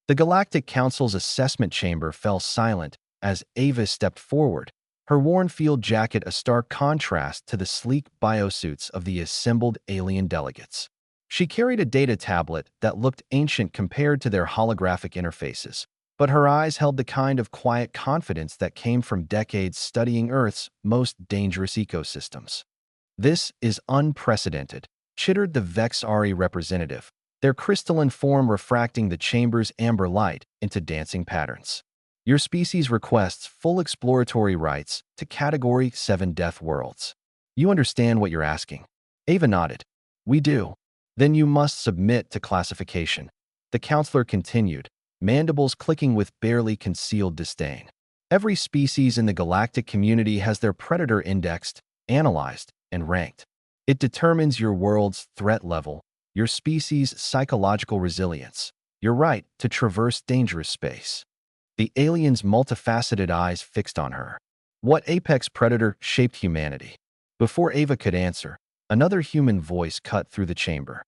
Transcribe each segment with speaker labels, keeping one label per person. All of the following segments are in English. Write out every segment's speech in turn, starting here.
Speaker 1: The Galactic Council's assessment chamber fell silent as Ava stepped forward, her worn field jacket a stark contrast to the sleek biosuits of the assembled alien delegates. She carried a data tablet that looked ancient compared to their holographic interfaces, but her eyes held the kind of quiet confidence that came from decades studying Earth's most dangerous ecosystems. "This is unprecedented," chittered the Vexari representative, their crystalline form refracting the chamber's amber light into dancing patterns. "Your species requests full exploratory rights to Category 7 Death Worlds. You understand what you're asking?" Ava nodded. "We do." "Then you must submit to classification," the counselor continued, mandibles clicking with barely concealed disdain. "Every species in the galactic community has their predator indexed, analyzed, and ranked. It determines your world's threat level, your species' psychological resilience, your right to traverse dangerous space." The alien's multifaceted eyes fixed on her. What apex predator shaped humanity? Before Ava could answer, another human voice cut through the chamber.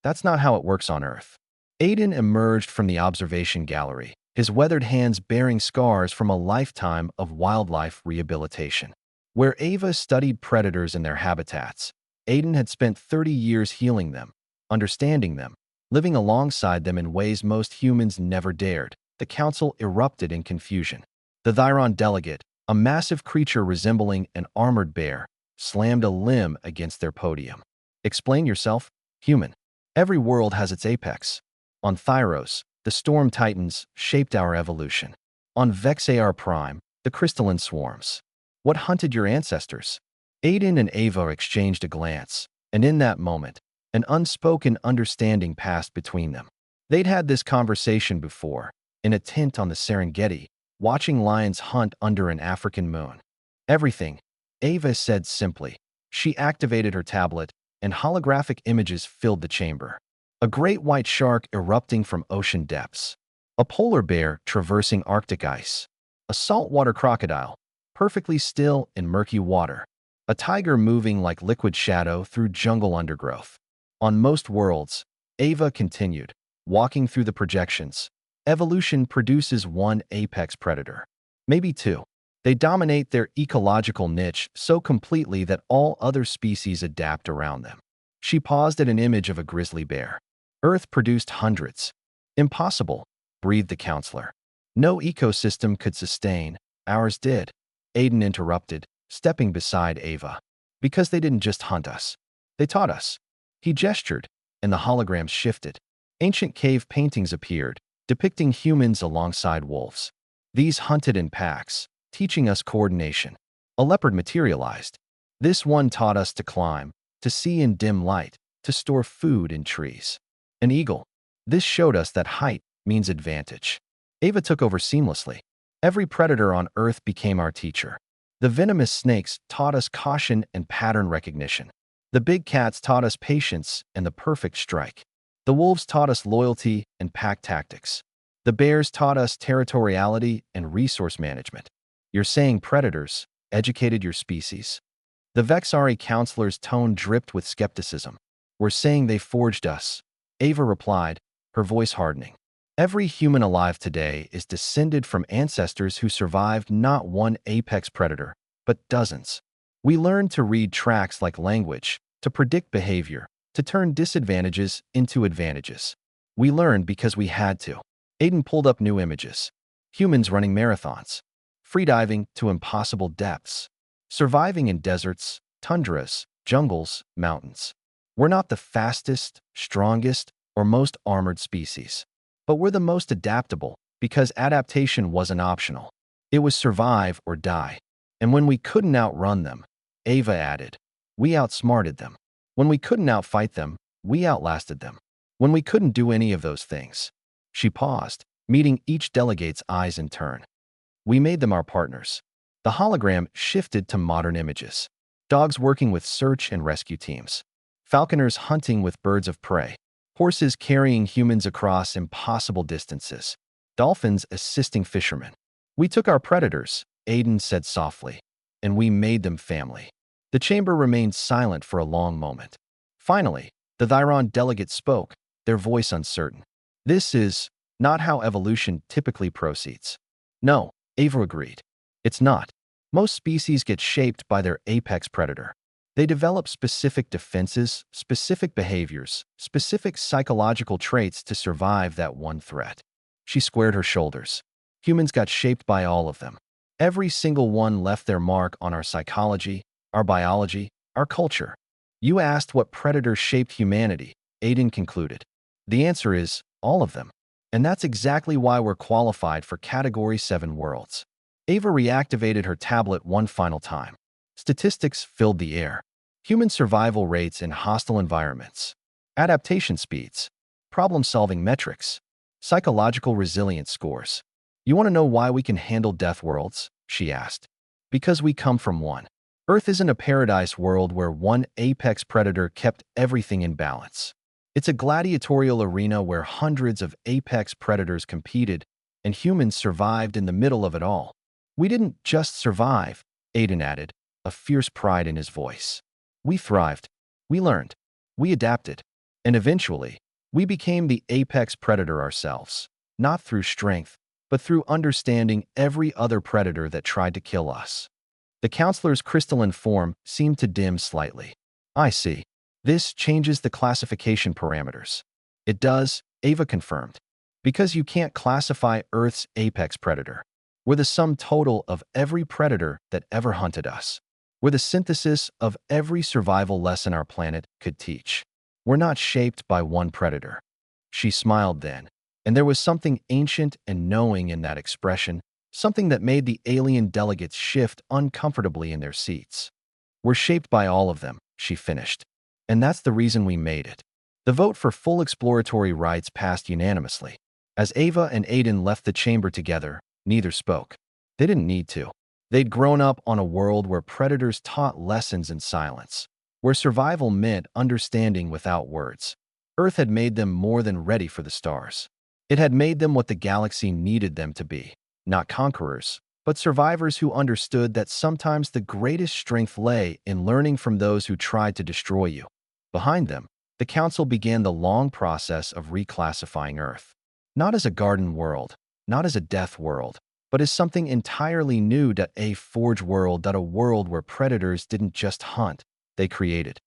Speaker 1: "That's not how it works on Earth." Aiden emerged from the observation gallery, his weathered hands bearing scars from a lifetime of wildlife rehabilitation. Where Ava studied predators in their habitats, Aiden had spent 30 years healing them, understanding them, living alongside them in ways most humans never dared. The council erupted in confusion. The Thyron delegate, a massive creature resembling an armored bear, slammed a limb against their podium. "Explain yourself, human. Every world has its apex. On Thyros, the storm titans shaped our evolution. On Vexar Prime, the crystalline swarms. What hunted your ancestors?" Aiden and Ava exchanged a glance, and in that moment, an unspoken understanding passed between them. They'd had this conversation before, in a tent on the Serengeti, watching lions hunt under an African moon. "Everything," Ava said simply. She activated her tablet, and holographic images filled the chamber. A great white shark erupting from ocean depths. A polar bear traversing Arctic ice. A saltwater crocodile, perfectly still in murky water. A tiger moving like liquid shadow through jungle undergrowth. On most worlds, Ava continued, walking through the projections, evolution produces one apex predator. Maybe two. They dominate their ecological niche so completely that all other species adapt around them. She paused at an image of a grizzly bear. Earth produced hundreds. "Impossible," breathed the counselor. "No ecosystem could sustain. Ours did." Aiden interrupted, stepping beside Ava. "Because they didn't just hunt us. They taught us." He gestured, and the holograms shifted. Ancient cave paintings appeared, depicting humans alongside wolves. These hunted in packs, teaching us coordination. A leopard materialized. This one taught us to climb, to see in dim light, to store food in trees. An eagle. This showed us that height means advantage. Ava took over seamlessly. Every predator on Earth became our teacher. The venomous snakes taught us caution and pattern recognition. The big cats taught us patience and the perfect strike. The wolves taught us loyalty and pack tactics. The bears taught us territoriality and resource management. You're saying predators educated your species? The Vexari counselor's tone dripped with skepticism. "We're saying they forged us," Ava replied, her voice hardening. "Every human alive today is descended from ancestors who survived not one apex predator, but dozens. We learned to read tracks like language, to predict behavior, to turn disadvantages into advantages. We learned because we had to." Aiden pulled up new images. Humans running marathons. Freediving to impossible depths. Surviving in deserts, tundras, jungles, mountains. We're not the fastest, strongest, or most armored species. But we're the most adaptable because adaptation wasn't optional. It was survive or die. And when we couldn't outrun them, Ava added, we outsmarted them. When we couldn't outfight them, we outlasted them. When we couldn't do any of those things. She paused, meeting each delegate's eyes in turn. We made them our partners. The hologram shifted to modern images. Dogs working with search and rescue teams. Falconers hunting with birds of prey. Horses carrying humans across impossible distances. Dolphins assisting fishermen. We took our predators, Aiden said softly, and we made them family. The chamber remained silent for a long moment. Finally, the Thyron delegate spoke, their voice uncertain. This is not how evolution typically proceeds. No, Ava agreed. It's not. Most species get shaped by their apex predator. They develop specific defenses, specific behaviors, specific psychological traits to survive that one threat. She squared her shoulders. Humans got shaped by all of them. Every single one left their mark on our psychology, our biology, our culture. You asked what predators shaped humanity, Aiden concluded. The answer is all of them. And that's exactly why we're qualified for Category 7 worlds. Ava reactivated her tablet one final time. Statistics filled the air. Human survival rates in hostile environments, adaptation speeds, problem-solving metrics, psychological resilience scores. You want to know why we can handle death worlds? She asked. Because we come from one. Earth isn't a paradise world where one apex predator kept everything in balance. It's a gladiatorial arena where hundreds of apex predators competed, and humans survived in the middle of it all. We didn't just survive, Aiden added, a fierce pride in his voice. We thrived. We learned. We adapted. And eventually, we became the apex predator ourselves, not through strength, but through understanding every other predator that tried to kill us. The counselor's crystalline form seemed to dim slightly. I see. This changes the classification parameters. It does, Ava confirmed. Because you can't classify Earth's apex predator. We're the sum total of every predator that ever hunted us. We're the synthesis of every survival lesson our planet could teach. We're not shaped by one predator. She smiled then, and there was something ancient and knowing in that expression, something that made the alien delegates shift uncomfortably in their seats. We're shaped by all of them, she finished. And that's the reason we made it. The vote for full exploratory rights passed unanimously. As Ava and Aiden left the chamber together, neither spoke. They didn't need to. They'd grown up on a world where predators taught lessons in silence, where survival meant understanding without words. Earth had made them more than ready for the stars. It had made them what the galaxy needed them to be, not conquerors, but survivors who understood that sometimes the greatest strength lay in learning from those who tried to destroy you. Behind them, the Council began the long process of reclassifying Earth. Not as a garden world, not as a death world, but as something entirely new, a forge world, a world where predators didn't just hunt, they created.